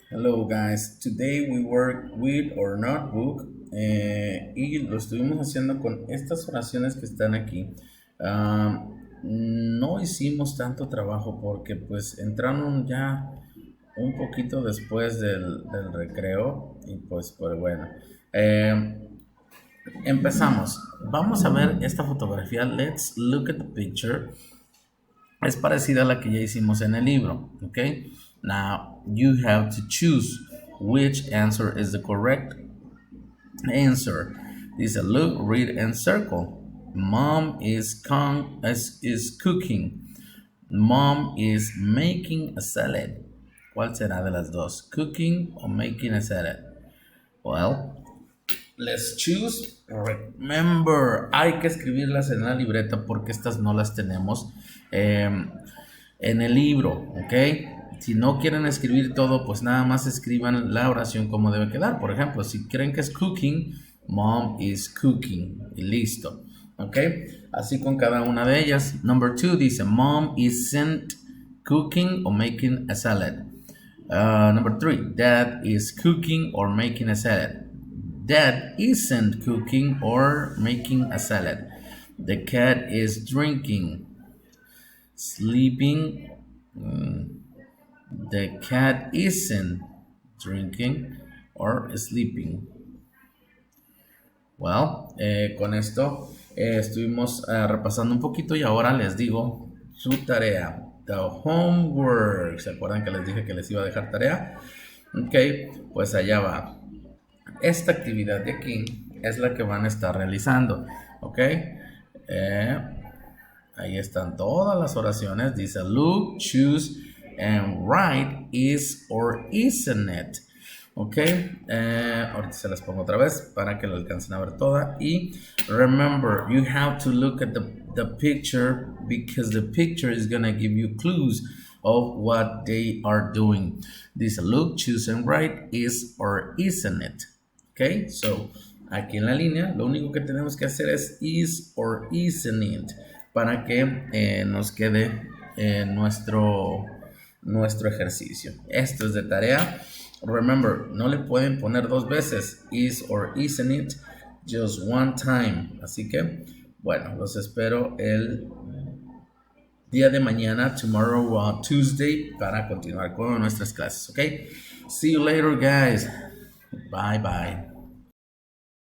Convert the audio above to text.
Hello guys, today we work with our notebook y lo estuvimos haciendo con estas oraciones que están aquí. No hicimos tanto trabajo porque pues entraron ya un poquito después del recreo y pues bueno. Eh, Empezamos. Vamos a ver esta fotografía. Let's look at the picture. Es parecida a la que ya hicimos en el libro, ¿ok? Now, you have to choose which answer is the correct answer. Dice, look, read, and circle. Mom is cooking. Mom is making a salad. ¿Cuál será de las dos? Cooking or making a salad? Well, let's choose. Remember, hay que escribirlas en la libreta porque estas no las tenemos en el libro, ¿ok? Si no quieren escribir todo, pues nada más escriban la oración como debe quedar. Por ejemplo, si creen que es cooking, mom is cooking. Y listo, ¿ok? Así con cada una de ellas. Number 2 dice, mom isn't cooking or making a salad. Number 3, dad is cooking or making a salad. Dad isn't cooking or making a salad. The cat is drinking, sleeping. The cat isn't drinking or sleeping. Well, con esto estuvimos repasando un poquito y ahora les digo su tarea. The homework. ¿Se acuerdan que les dije que les iba a dejar tarea? Ok, pues allá va. Esta actividad de aquí es la que van a estar realizando. Ok, ahí están todas las oraciones. Dice look, choose, and write is or isn't it. Ok, ahorita se las pongo otra vez para que lo alcancen a ver toda. Y remember, you have to look at the picture because the picture is gonna give you clues of what they are doing. Dice look, choose, and write is or isn't it. Ok, so aquí en la línea lo único que tenemos que hacer es is or isn't it para que nos quede nuestro ejercicio. Esto es de tarea. Remember, no le pueden poner dos veces is or isn't it, just one time. Así que, bueno, los espero el día de mañana, tomorrow, Tuesday, para continuar con nuestras clases, ¿ok? See you later, guys. Bye, bye.